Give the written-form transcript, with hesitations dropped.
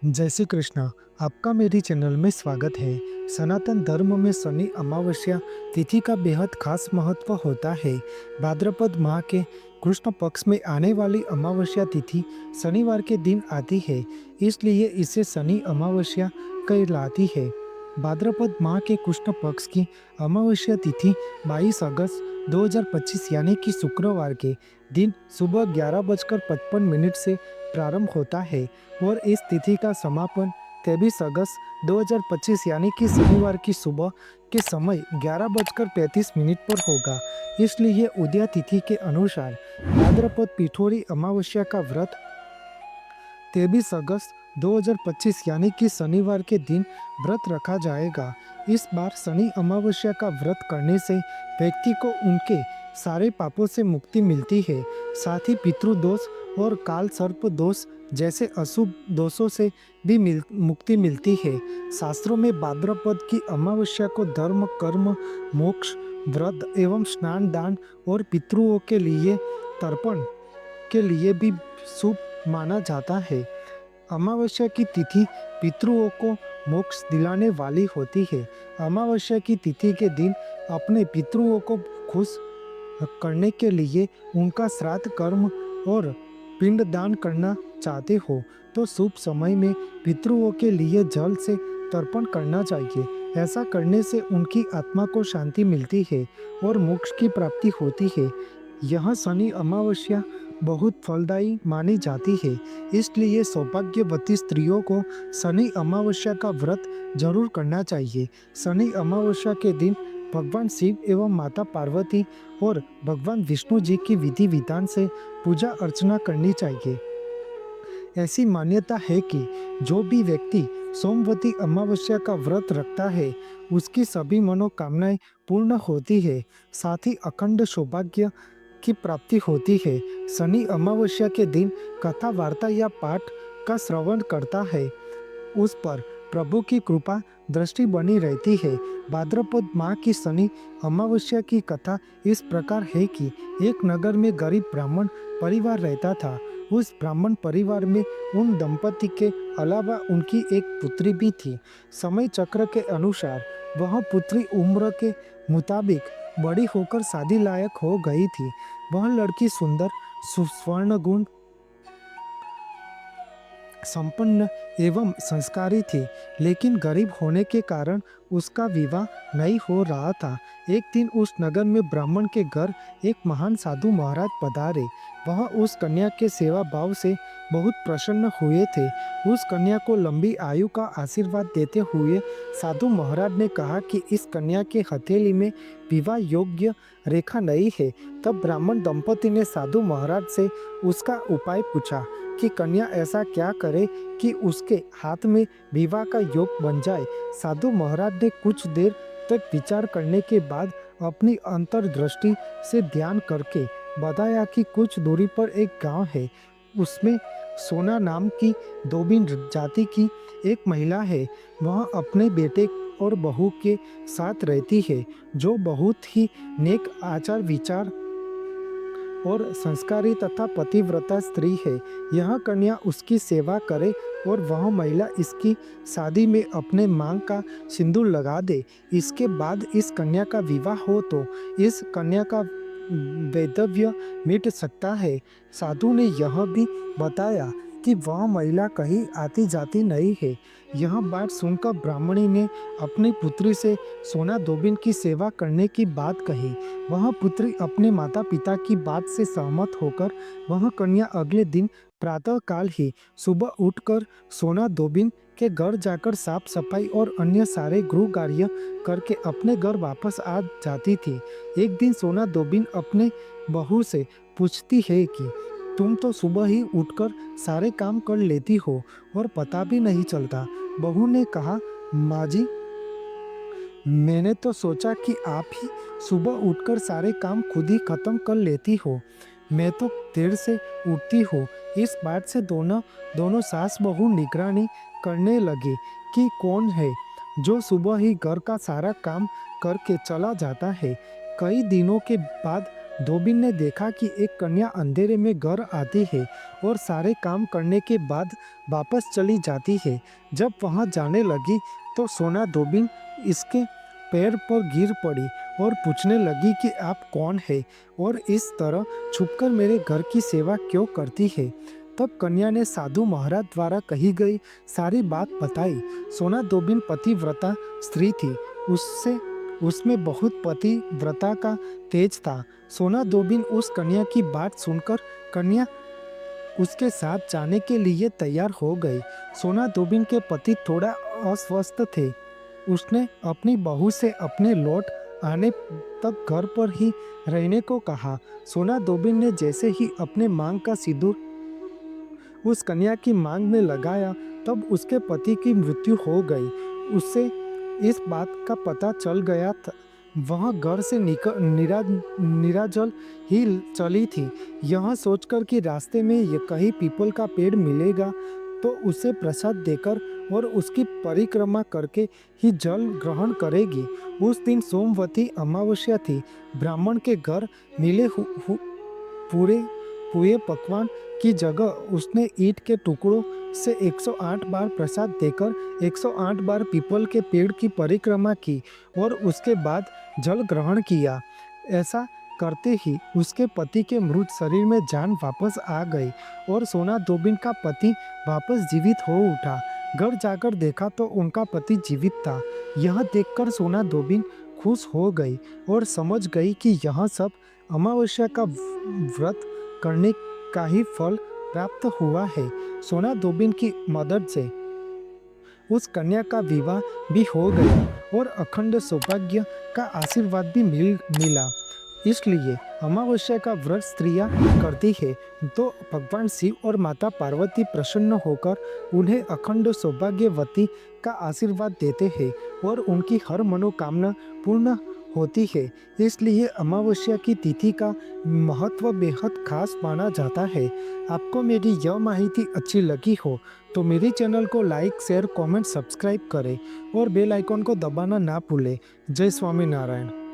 जय श्री कृष्णा। आपका मेरी चैनल में स्वागत है। सनातन धर्म में शनि अमावस्या तिथि का बेहद खास महत्व होता है। भाद्रपद माह के कृष्ण पक्ष में आने वाली अमावस्या तिथि शनिवार के दिन आती है, इसलिए इसे शनि अमावस्या कहलाती है। भाद्रपद माह के कृष्ण पक्ष की अमावस्या तिथि 22 अगस्त 2025 यानी कि शुक्रवार के दिन सुबह 11:55 से प्रारंभ होता है और इस तिथि का समापन 23 अगस्त 2025 यानी कि शनिवार की सुबह के समय 11:35 पर होगा। इसलिए उदया तिथि के अनुसार भाद्रपद पिठोरी अमावस्या का व्रत 23 अगस्त 2025 यानी कि शनिवार के दिन व्रत रखा जाएगा। इस बार शनि अमावस्या का व्रत करने से व्यक्ति को उनके सारे पापों से मुक्ति मिलती है। साथ ही पितृदोष और काल सर्प दोष जैसे अशुभ दोषों से भी मुक्ति मिलती है। शास्त्रों में भाद्रपद की अमावस्या को धर्म, कर्म, मोक्ष, व्रत एवं स्नान, दान और पितरों के लिए तर्पण के लिए भी शुभ माना जाता है। अमावस्या की तिथि पितरों को मोक्ष दिलाने वाली होती है। अमावस्या की तिथि के दिन अपने पितरों को खुश करने के लिए उनका श्राद्ध कर्म और पिंड दान करना चाहते हो तो शुभ समय में पितरों के लिए जल से तर्पण करना चाहिए। ऐसा करने से उनकी आत्मा को शांति मिलती है और मोक्ष की प्राप्ति होती है। यह शनि अमावस्या बहुत फलदायी मानी जाती है, इसलिए सौभाग्यवती स्त्रियों को शनि अमावस्या का व्रत जरूर करना चाहिए। शनि अमावस्या के दिन भगवान शिव एवं माता पार्वती और भगवान विष्णु जी की विधि विधान से पूजा अर्चना करनी चाहिए। ऐसी मान्यता है कि जो भी व्यक्ति सोमवती अमावस्या का व्रत रखता है उसकी सभी मनोकामनाएं पूर्ण होती है, साथ ही अखंड सौभाग्य की प्राप्ति होती है। शनि अमावस्या के दिन कथा, वार्ता या पाठ का श्रवण करता है उस पर प्रभु की कृपा दृष्टि बनी रहती है। भाद्रपद माह की शनि अमावस्या की कथा इस प्रकार है कि एक नगर में गरीब ब्राह्मण परिवार रहता था। उस ब्राह्मण परिवार में उन दंपति के अलावा उनकी एक पुत्री भी थी। समय चक्र के अनुसार वह पुत्री उम्र के मुताबिक बड़ी होकर शादी लायक हो गई थी। वह लड़की सुंदर, सुवर्ण गुण संपन्न एवं संस्कारी थी, लेकिन गरीब होने के कारण उसका विवाह नहीं हो रहा था। एक दिन उस नगर में ब्राह्मण के घर एक महान साधु महाराज पधारे। वह उस कन्या के सेवा भाव से बहुत प्रसन्न हुए थे। उस कन्या को लंबी आयु का आशीर्वाद देते हुए साधु महाराज ने कहा कि इस कन्या के हथेली में विवाह योग्य रेखा नहीं है। तब ब्राह्मण दंपति ने साधु महाराज से उसका उपाय पूछा कि कन्या ऐसा क्या करे कि उसके हाथ में विवाह का योग बन जाए। साधु महाराज ने कुछ देर तक विचार करने के बाद अपनी अंतर्दृष्टि से ध्यान करके बताया कि कुछ दूरी पर एक गांव है, उसमें सोना नाम की दोबिन जाति की एक महिला है। वह अपने बेटे और बहू के साथ रहती है, जो बहुत ही नेक आचार विचार और संस्कारी तथा पतिव्रता स्त्री है। यह कन्या उसकी सेवा करे और वह महिला इसकी शादी में अपने मांग का सिंदूर लगा दे। इसके बाद इस कन्या का विवाह हो तो इस कन्या का वैधव्य मिट सकता है। साधु ने यह भी बताया कि वह महिला कहीं आती जाती नहीं है। यह बात सुनकर ब्राह्मणी ने अपनी पुत्री से सोना दोबिन की सेवा करने की बात कही। वह पुत्री अपने माता पिता की बात से सहमत होकर वह कन्या अगले दिन प्रातः काल ही सुबह उठकर सोना दोबिन के घर जाकर साफ सफाई और अन्य सारे गृह कार्य करके अपने घर वापस आ जाती थी। एक दिन सोना दोबिन अपने बहू से पूछती है कि तुम तो सुबह ही उठकर सारे काम कर लेती हो और पता भी नहीं चलता। बहू ने कहा, माँ जी, मैंने तो सोचा कि आप ही सुबह उठकर सारे काम खुद ही खत्म कर लेती हो। मैं तो देर से उठती हूँ। इस बात से दोनों सास बहू निगरानी करने लगे कि कौन है जो सुबह ही घर का सारा काम करके चला जाता है। कई दिनों के बाद धोबिन ने देखा कि एक कन्या अंधेरे में घर आती है और सारे काम करने के बाद वापस चली जाती है। जब वहां जाने लगी तो सोना धोबिन इसके पैर पर गिर पड़ी और पूछने लगी कि आप कौन है और इस तरह छुपकर मेरे घर की सेवा क्यों करती है। तब कन्या ने साधु महाराज द्वारा कही गई सारी बात बताई। सोना धोबिन पतिव्रता स्त्री थी, उसमें बहुत पतिव्रता का तेज था। सोना धोबिन उस कन्या की बात सुनकर कन्या उसके साथ जाने के लिए तैयार हो गई। सोना धोबिन के पति थोड़ा अस्वस्थ थे। उसने अपनी बहू से अपने लौट आने तक घर पर ही रहने को कहा। सोना धोबिन ने जैसे ही अपने मांग का सिंदूर उस कन्या की मांग में लगाया तब उसके पति की मृत्यु हो गई। उससे इस बात का पता चल गया था। वह घर से निराजल ही चली थी, यह सोचकर कि रास्ते में ये कहीं पीपल का पेड़ मिलेगा तो उसे प्रसाद देकर और उसकी परिक्रमा करके ही जल ग्रहण करेगी। उस दिन सोमवती अमावस्या थी। ब्राह्मण के घर मिले पूरे पुए पकवान की जगह उसने ईंट के टुकड़ों से 108 बार प्रसाद देकर 108 बार पीपल के पेड़ की परिक्रमा की और उसके बाद जल ग्रहण किया। ऐसा करते ही उसके पति के मृत शरीर में जान वापस आ गई और सोना धोबिन का पति वापस जीवित हो उठा। घर जाकर देखा तो उनका पति जीवित था। यह देखकर सोना धोबिन खुश हो गई और समझ गई कि यह सब अमावस्या का व्रत करने का ही फल प्राप्त हुआ है। सोना धोबिन की मदद से उस कन्या का विवाह भी हो गया और अखंड सौभाग्य का आशीर्वाद भी मिला। इसलिए अमावस्या का व्रत स्त्रियां करती है तो भगवान शिव और माता पार्वती प्रसन्न होकर उन्हें अखंड सौभाग्यवती का आशीर्वाद देते हैं और उनकी हर मनोकामना पूर्ण होती है। इसलिए अमावस्या की तिथि का महत्व बेहद खास माना जाता है। आपको मेरी यह माहिती अच्छी लगी हो तो मेरे चैनल को लाइक, शेयर, कमेंट, सब्सक्राइब करें और बेल आइकॉन को दबाना ना भूलें। जय स्वामीनारायण।